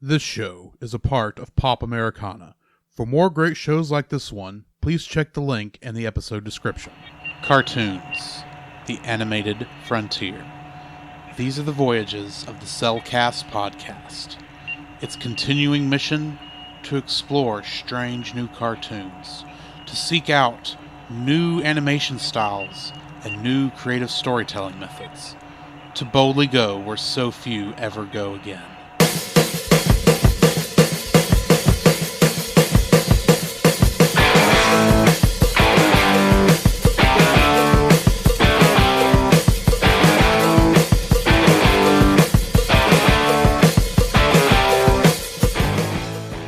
This show is a part of Pop Americana. For more great shows like this one, please check the link in the episode description. Cartoons, the animated frontier. These are the voyages of the Cellcast podcast. Its continuing mission to explore strange new cartoons, to seek out new animation styles and new creative storytelling methods, to boldly go where so few ever go again.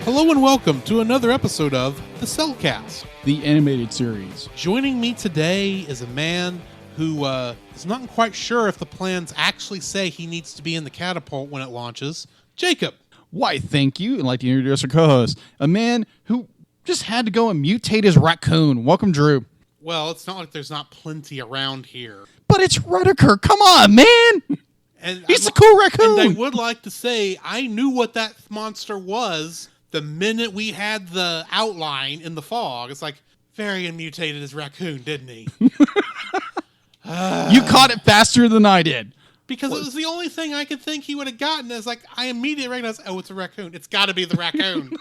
Hello and welcome to another episode of the Cellcast, the animated series. Joining me today is a man who is not quite sure if the plans actually say he needs to be in the catapult when it launches. Jacob. Why, thank you. I'd like to introduce our co-host, a man who just had to go and mutate his raccoon. Welcome, Drew. Well, it's not like there's not plenty around here. But it's Ruddiger. Come on, man. And He's a cool raccoon. And I would like to say I knew what that monster was the minute we had the outline in the fog. It's like, Varian mutated his raccoon, didn't he? You caught it faster than I did. Because it was the only thing I could think he would have gotten. Is like, I immediately recognized, oh, it's a raccoon. It's got to be the raccoon.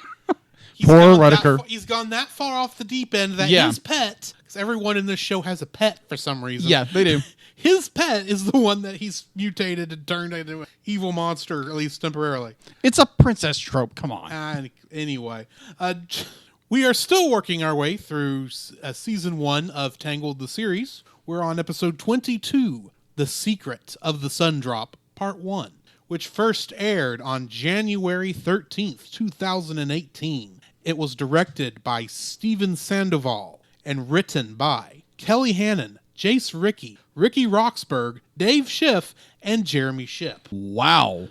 Poor Ruddiger. He's gone that far off the deep end that his pet, because everyone in this show has a pet for some reason. Yeah, they do. His pet is the one that he's mutated and turned into an evil monster, at least temporarily. It's a princess trope. Come on. Anyway, we are still working our way through season 1 of Tangled the series. We're on episode 22, The Secret of the Sun Drop, Part 1, which first aired on January 13th, 2018. It was directed by Steven Sandoval and written by Kelly Hannon, Jace Ricky Roxburgh, Dave Schiff, and Jeremy Shipp. Wow.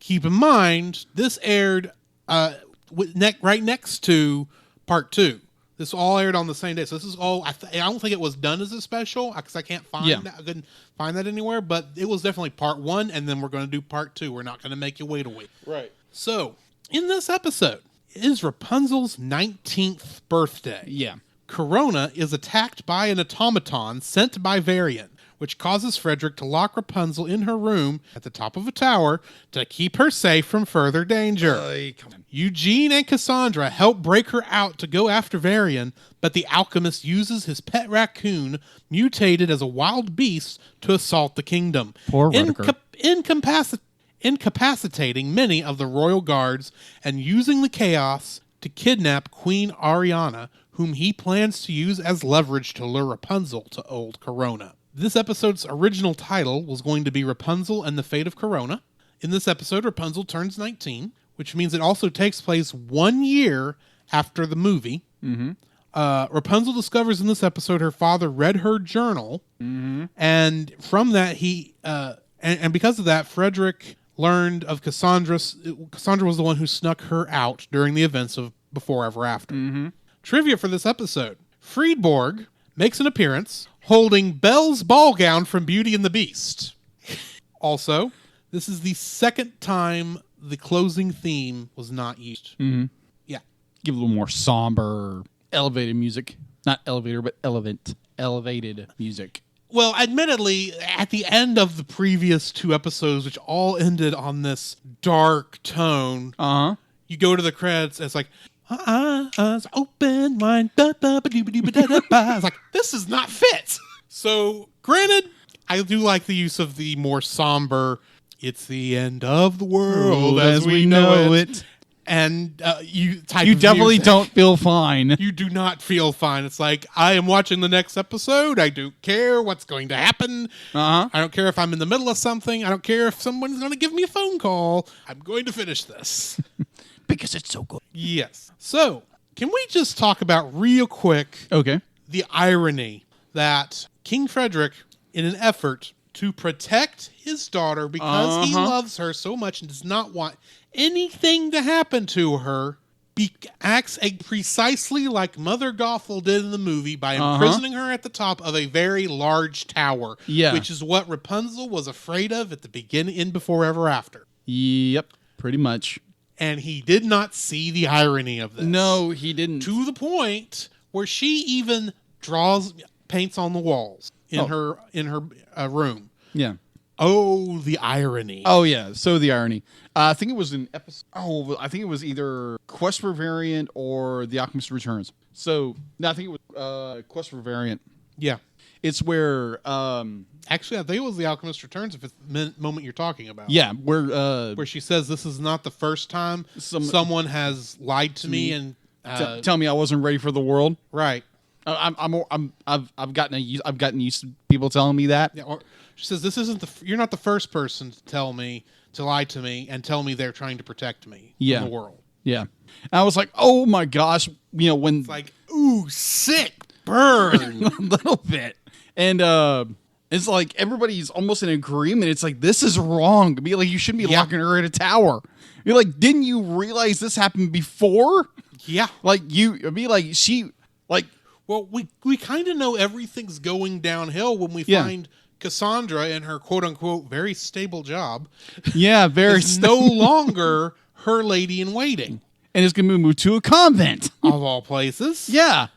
Keep in mind, this aired right next to Part 2. This all aired on the same day. So this is all, I don't think it was done as a special, because I can't find that. I couldn't find that anywhere, but it was definitely Part 1, and then we're going to do Part 2. We're not going to make you wait a week. Right. So, in this episode, it is Rapunzel's 19th birthday. Yeah. Corona is attacked by an automaton sent by Varian, which causes Frederick to lock Rapunzel in her room at the top of a tower to keep her safe from further danger. Eugene and Cassandra help break her out to go after Varian, but the alchemist uses his pet raccoon, mutated as a wild beast, to assault the kingdom. Poor Ruddiger. Incapacitating many of the royal guards and using the chaos to kidnap Queen Ariana, whom he plans to use as leverage to lure Rapunzel to Old Corona. This episode's original title was going to be Rapunzel and the Fate of Corona. In this episode, Rapunzel turns 19, which means it also takes place 1 year after the movie. Mm-hmm. Rapunzel discovers in this episode her father read her journal, and from that and because of that, Frederick learned of Cassandra. Cassandra was the one who snuck her out during the events of Before Ever After. Mm-hmm. Trivia for this episode: Friedborg makes an appearance holding Belle's ball gown from Beauty and the Beast. Also, this is the second time the closing theme was not used. Mm-hmm. Yeah. Give a little more somber, elevated music. Not elevator, but elevated music. Well, admittedly, at the end of the previous 2 episodes, which all ended on this dark tone, you go to the credits, and it's like, it's open wide. It's like, this does not fit. So, granted, I do like the use of the more somber, it's the end of the world as we know it. And you definitely don't feel fine. You do not feel fine. It's like, I am watching the next episode. I don't care what's going to happen. I don't care if I'm in the middle of something. I don't care if someone's going to give me a phone call. I'm going to finish this. Because it's so good. Yes. So, can we just talk about real quick the irony that King Frederick, in an effort to protect his daughter because he loves her so much and does not want anything to happen to her, acts precisely like Mother Gothel did in the movie by imprisoning her at the top of a very large tower, which is what Rapunzel was afraid of at the beginning in Before Ever After. Yep, pretty much. And he did not see the irony of this. No, he didn't. To the point where she even paints on the walls in her room. Yeah. Oh, the irony. Oh, yeah. So the irony. I think it was an episode. Oh, I think it was either Quest for Variant or The Alchemist Returns. So, no, I think it was Quest for Variant. Yeah. It's where... Actually, I think it was The Alchemist Returns, if it's the moment you're talking about. Yeah, where she says, this is not the first time someone has lied to me and... tell me I wasn't ready for the world. Right. I've gotten used to people telling me that. Yeah, or she says, you're not the first person to lie to me and tell me they're trying to protect me from the world. Yeah. And I was like, oh my gosh, when it's like, ooh, sick burn. A little bit. And it's like everybody's almost in agreement. It's like, this is wrong. Be like, you shouldn't be locking her in a tower. You're like, didn't you realize this happened before? Yeah. Well, we kind of know everything's going downhill when we find Cassandra in her quote-unquote very stable job. Yeah, very no longer her lady in waiting. And is going to move to a convent. Of all places. Yeah.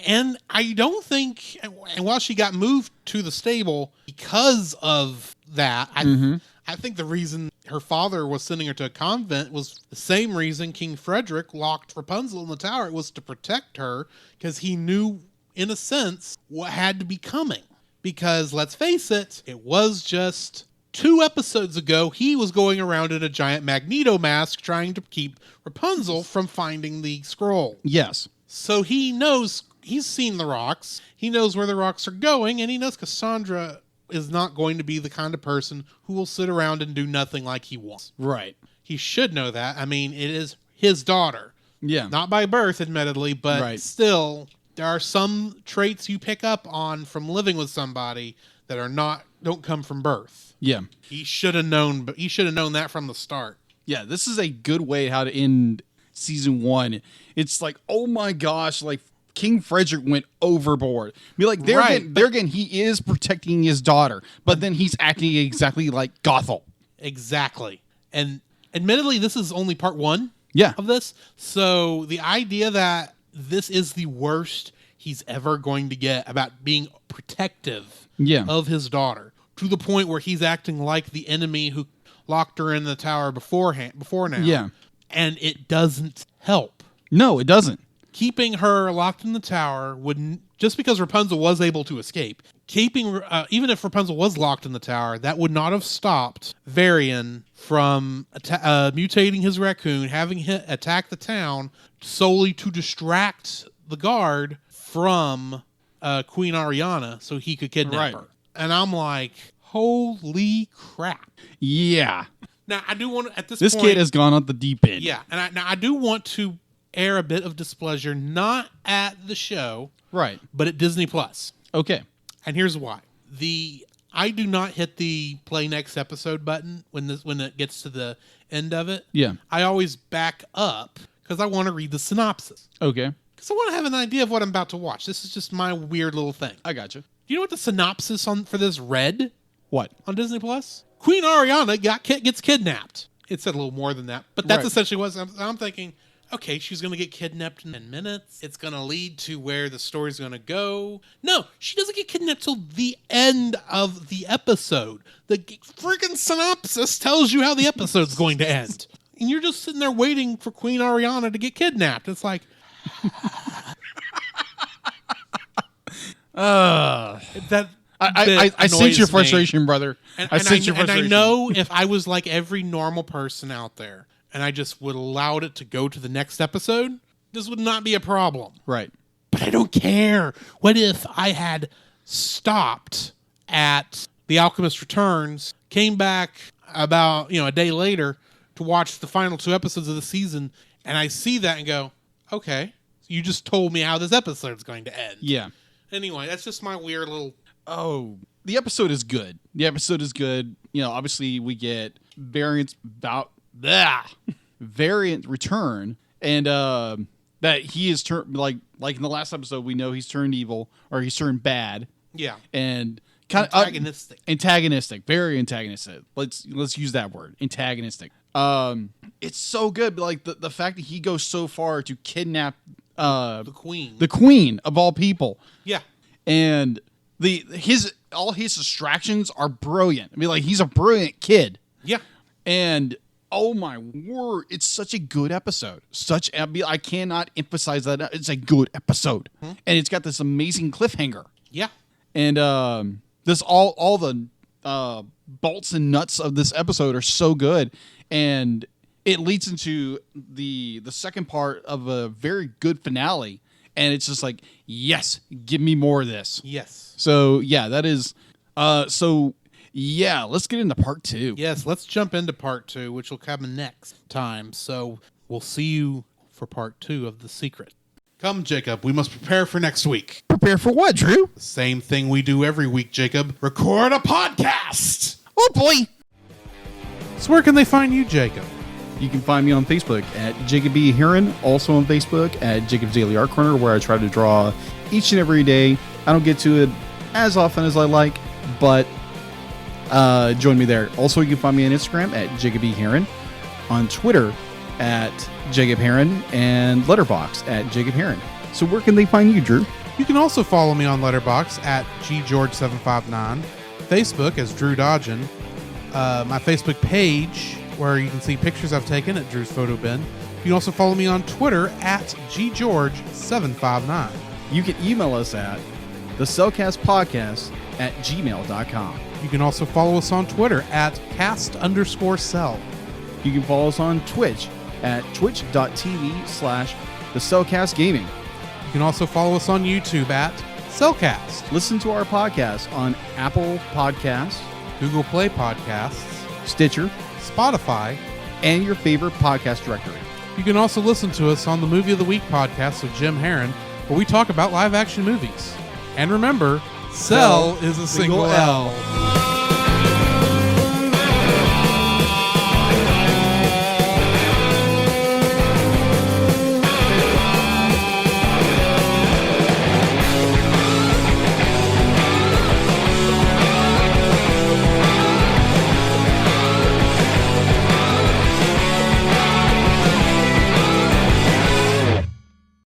And I don't think, and while she got moved to the stable because of that, I think the reason her father was sending her to a convent was the same reason King Frederick locked Rapunzel in the tower. It was to protect her because he knew, in a sense, what had to be coming. Because, let's face it, it was just 2 episodes ago, he was going around in a giant Magneto mask trying to keep Rapunzel from finding the scroll. Yes. So he knows, he's seen the rocks, he knows where the rocks are going, and he knows Cassandra is not going to be the kind of person who will sit around and do nothing like he wants. Right. He should know that. I mean, it is his daughter. Yeah. Not by birth, admittedly, but still, there are some traits you pick up on from living with somebody that don't come from birth. Yeah. He should have known, but he should have known that from the start. Yeah, this is a good way how to end season 1. It's like, oh my gosh, like King Frederick went overboard. Be like, again, he is protecting his daughter, but then he's acting exactly like Gothel. Exactly. And admittedly, this is only part 1 of this. So the idea that this is the worst he's ever going to get about being protective of his daughter, to the point where he's acting like the enemy who locked her in the tower before now. Yeah. And it doesn't help. No, it doesn't. Keeping her locked in the tower wouldn't, just because Rapunzel was able to escape, even if Rapunzel was locked in the tower, that would not have stopped Varian from mutating his raccoon, having him attack the town solely to distract the guard from Queen Ariana so he could kidnap her. And I'm like, holy crap. Yeah. Now, I do want to, at this point... This kid has gone up the deep end. Yeah. And I do want to air a bit of displeasure, not at the show, but at Disney Plus. Okay. And here's why. I do not hit the play next episode button when it gets to the end of it. Yeah. I always back up because I want to read the synopsis. Okay. Because I want to have an idea of what I'm about to watch. This is just my weird little thing. I gotcha. Do you know what the synopsis for this read? What? On Disney Plus? Queen Ariana gets kidnapped. It said a little more than that, but that's essentially what I'm thinking. Okay, she's going to get kidnapped in 10 minutes. It's going to lead to where the story's going to go. No, she doesn't get kidnapped till the end of the episode. The freaking synopsis tells you how the episode's going to end. And you're just sitting there waiting for Queen Ariana to get kidnapped. It's like... I sense your frustration, brother. I sense your frustration. And I know if I was like every normal person out there, and I just would allow it to go to the next episode, this would not be a problem. Right. But I don't care. What if I had stopped at The Alchemist Returns, came back about, a day later to watch the final 2 episodes of the season, and I see that and go, okay, you just told me how this episode's going to end. Yeah. Anyway, that's just my weird little... Oh, the episode is good. Obviously we get Variant return, and that he is turned like in the last episode we know he's turned evil or he's turned bad. Yeah. And kind of antagonistic, very antagonistic. Let's use that word, antagonistic. It's so good. Like the fact that he goes so far to kidnap the queen. The queen of all people. Yeah. And all his distractions are brilliant. I mean, like, he's a brilliant kid. Yeah. And oh my word, it's such a good episode. I cannot emphasize that. It's a good episode. And it's got this amazing cliffhanger. Yeah. And this all the bolts and nuts of this episode are so good. And it leads into the second part of a very good finale. And it's just like, yes, give me more of this. Yes. So yeah, that is yeah, let's get into part 2. Yes, let's jump into part 2, which will come next time. So we'll see you for part 2 of The Secret. Come, Jacob, we must prepare for next week. Prepare for what, Drew? The same thing we do every week, Jacob. Record a podcast! Oh boy! So where can they find you, Jacob? You can find me on Facebook at Jacob B. Heron, also on Facebook at Jacob's Daily Art Corner, where I try to draw each and every day. I don't get to it as often as I like, but join me there. Also, you can find me on Instagram at Jacob B. Heron, on Twitter at Jacob Heron, and Letterboxd at Jacob Heron. So where can they find you, Drew? You can also follow me on Letterboxd at ggeorge759, Facebook as Drew Dodgen, my Facebook page where you can see pictures I've taken at Drew's Photo Bin. You can also follow me on Twitter at ggeorge759. You can email us at thecellcastpodcast@gmail.com. You can also follow us on Twitter at cast_cell. You can follow us on Twitch at twitch.tv/thecellcastgaming. You can also follow us on YouTube at Cellcast. Listen to our podcast on Apple Podcasts, Google Play Podcasts, Stitcher, Spotify, and your favorite podcast directory. You can also listen to us on the Movie of the Week podcast with Jim Heron, where we talk about live-action movies. And remember, Cell is a single L.